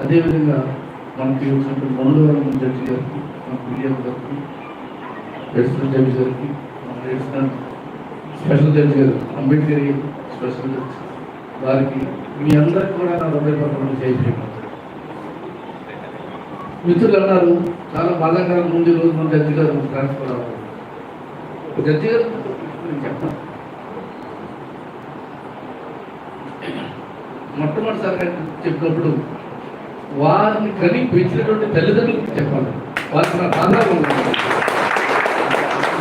అదేవిధంగా మనకి వచ్చినటువంటి మంగళవారం జడ్జి గారికి, మన పిఎం గారికి, అడిషనల్ జడ్జి గారికి, మన అడిషనల్ స్పెషల్ జడ్జి గారు అంబేద్కర్ స్పెషల్ జడ్జి వారికి, మీ అందరికి కూడా నా హృదయపూర్వకంగా చేయించాను. మిత్రులు అన్నారు చాలా బాధాకరం, ముందు రోజు మన జడ్జి గారు ట్రాన్స్ఫర్ అవ్వాలి. జడ్జి గారు నేను చెప్పాను, మొట్టమొదటిసారిగా చెప్పినప్పుడు వారిని కని పెంచినటువంటి తల్లిదండ్రులకు చెప్పాలి. వారికి నా ఆధారం ఉంటుంది.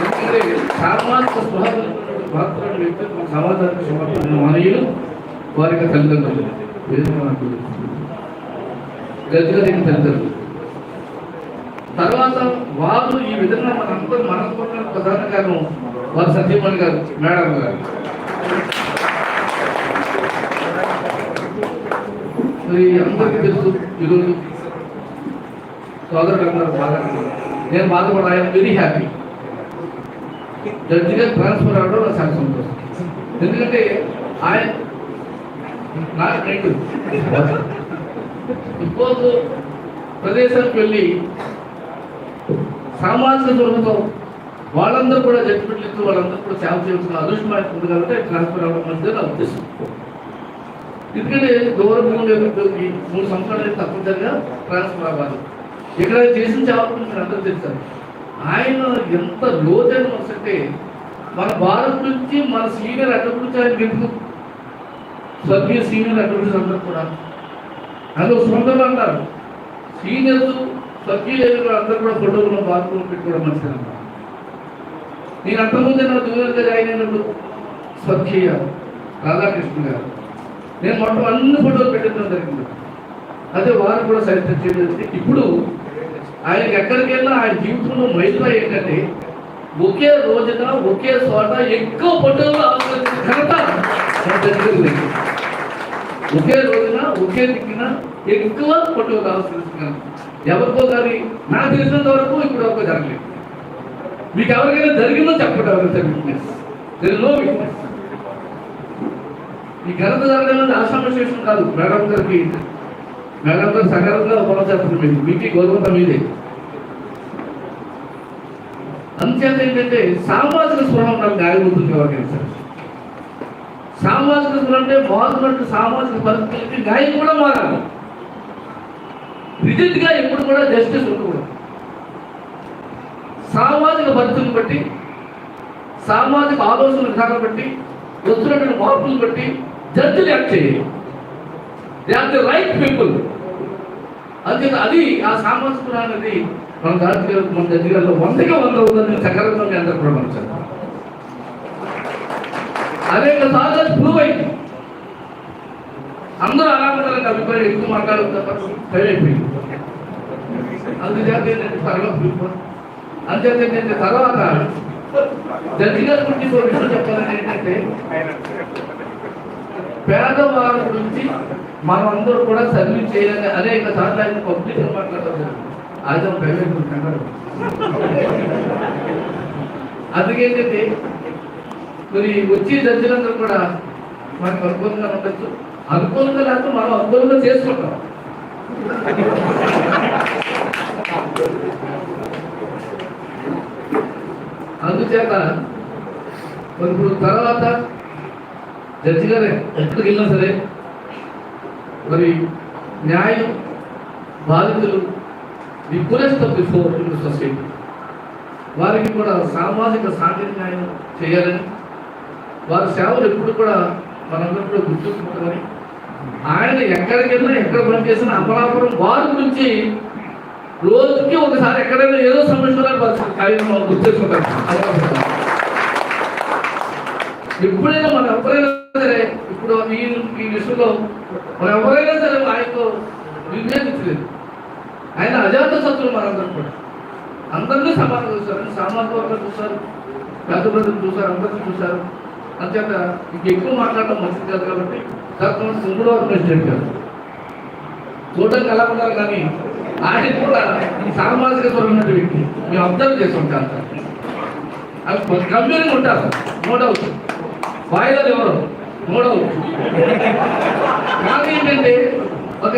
ఎందుకంటే సామాజిక స్పృహమైనటువంటి మాత్రమే వ్యక్తి మన సమాజానికి సమర్పణ మనయులు వారికి తల్లిదండ్రులు. నాకు జడ్జి గారికి తల్లిదండ్రులు. తర్వాత వారు ఈ విధంగా మనందరూ మనకున్న ప్రధాన కారణం వారు సత్యమణి గారు, మేడం గారు. మరి అందరికీ తెలుసు, ఈరోజు సోదరుడు అందరూ బాగా, నేను బాధపడ ఐఎమ్ వెరీ హ్యాపీ. జడ్జిగా ట్రాన్స్ఫర్ అవడం నాకు చాలా సంతోషం. ఎందుకంటే ఆయన నా ఫ్రెండ్ ఇప్పుడు ప్రదేశానికి వెళ్ళి సామాజిక దూరంతో వాళ్ళందరూ కూడా జడ్జిమెంట్లు ఇస్తూ వాళ్ళందరూ కూడా సేవ చేయాల్సిన అదృష్టం ఆయన ఉంది కాబట్టి ట్రాన్స్ఫర్ అవ్వడం మంచిది నా ఉద్దేశం. ఎందుకంటే దూరం ఉండే 3 సంవత్సరాలు తప్పనిసరిగా ట్రాన్స్ఫర్ అవ్వాలి. ఇక్కడ చేసిన సేవలు మీరు అందరూ తెలుసారు. ఆయన ఎంత లోతైన మనసు అంటే మన భారత్ నుంచి మన సీనియర్ అడ్వకేట్స్ ఆయన ఎందుకు స్వర్గీయ సీనియర్ అడ్వకేట్స్ అందరూ కూడా అందులో సొంతంగా అంటారు. సీనియర్స్ స్వర్గీయ అందరూ కూడా ఫోటోలు బాత్రూమ్ పెట్టుకోవడం మంచిది అన్నారు. నేను అంతకుముందే నా జూనియర్గా జాయిన్ అయినప్పుడు స్వర్గీయ రాధాకృష్ణ గారు నేను మొత్తం అన్ని ఫోటోలు పెట్టడం జరిగింది. అదే వారు కూడా సరిగ్గా చేయలేదు. ఇప్పుడు ఆయనకి ఎక్కడికి వెళ్ళినా ఆయన జీవితంలో మైలుగా ఏంటంటే ఒకే రోజున ఒకే చోట ఎక్కువ ఫోటోలు ఆవిష్కరించిన ఘనత జరిగింది. ఒకే రోజున ఒకే దిక్కున ఎక్కువ ఫోటోలు ఆవిష్కరించిన ఎవరికో కానీ నాకు తెలిసినంత వరకు ఇప్పుడు వరకు జరగలేదు. మీకు ఎవరికైనా జరిగిందో చెప్పండి. ఎవరైతే విట్నెస్ నో విట్నెస్. ఈ ఘనత జరగాలని ఆశామశేషం కాదు. మేడం గారికి, మేడం గారు సకాలంగా ఉపయోగపడుతుంది. మీకు గౌరవంతా మీదే. అంచేత ఏంటంటే సామాజిక స్పృహ నాకు న్యాయమూర్తులు ఎవరికైనా సరే. సామాజిక స్పృహ అంటే మారుతున్నట్టు సామాజిక పరిస్థితులకి న్యాయం కూడా మారాలి. రిజిట్గా ఎప్పుడు కూడా జస్టిస్ ఉండకూడదు. సామాజిక పరిస్థితులను బట్టి, సామాజిక ఆలోచన విధానం బట్టి, వస్తున్నటువంటి మార్పులను బట్టి జడ్జిలు యాక్ట్ చేయాలి. They are the right people. అంతే. అది ఆ సామాజిక స్పృహ అనేది మన జాతీయ మన జడ్జి గారిలో 100కి 100 ఉందని సకాలంలో మీ అందరూ కూడా మనం చెప్పాలి. అనేక సార్లు ప్రూవ్ అయింది. అందరూ అలా ఉండాలని అభిప్రాయం ఎక్కువ మాట్లాడుతున్నారు. టైం అయిపోయింది. అందుచేత ఏంటంటే అంచేత ఏంటంటే తర్వాత జడ్జి గారి గురించి ఒక విషయం చెప్పాలని ఏంటంటే పేదవారి గురించి మనం అందరూ కూడా సర్వీస్ చేయాలని అనేక సార్లు ఆయన పబ్లిక్ మాట్లాడతారు. అది ప్రైవేట్ అంటారు. అందుకేంటంటే మరి వచ్చే జడ్జిలందరూ కూడా మనకు అనుకూలంగా ఉండొచ్చు. అనుకూలంగా లేకపోతే మనం అనుకూలంగా చేసుకుంటాం. అందుచేత మరి ఇప్పుడు తర్వాత జడ్జి గారే ఎక్కడికి వెళ్ళినా సరే మరి న్యాయం బాధితులు the poorest of the poor in society వారికి కూడా సామాజిక సాంఘిక న్యాయం చేయాలని, వారి సేవలు ఎప్పుడు కూడా మనందరూ కూడా గుర్తుంచుకుంటామని, ఆయన ఎక్కడికి వెళ్ళినా ఎక్కడ పనిచేసినా అమలాపురం వారి గురించి రోజుకి ఒకసారి ఎక్కడైనా ఏదో సమస్యలు కార్యక్రమం గుర్తించుకుంటారు. ఎప్పుడైనా మనం ఎవరైనా సరే ఇప్పుడు ఈ విషయంలో మనం ఎవరైనా సరే ఆయనతో విభేదించలేదు. ఆయన అజాత శత్రులు మనందరూ కూడా అందరినీ సమానం చూస్తారు. సామాజిక వర్గాలు చూస్తారు, పెద్ద ప్రజలు చూస్తారు, అందరినీ చూస్తారు. అంచేత ఎక్కువ మాట్లాడడం మంచిది కాదు. కాబట్టి తప్పకుండా 3వ ప్రెసిడెంట్ గారు చూడడానికి ఎలా ఉన్నారు కానీ ఆయన కూడా ఈ సామాజిక స్వరమైనటువంటి వ్యక్తి మేము అబ్జర్వ్ చేస్తుంటాం. అవి గంభీరంగా ఉంటారు, నో డౌట్. వాయిదాలు ఎవరు నో డౌట్. కానీ ఏంటంటే ఒక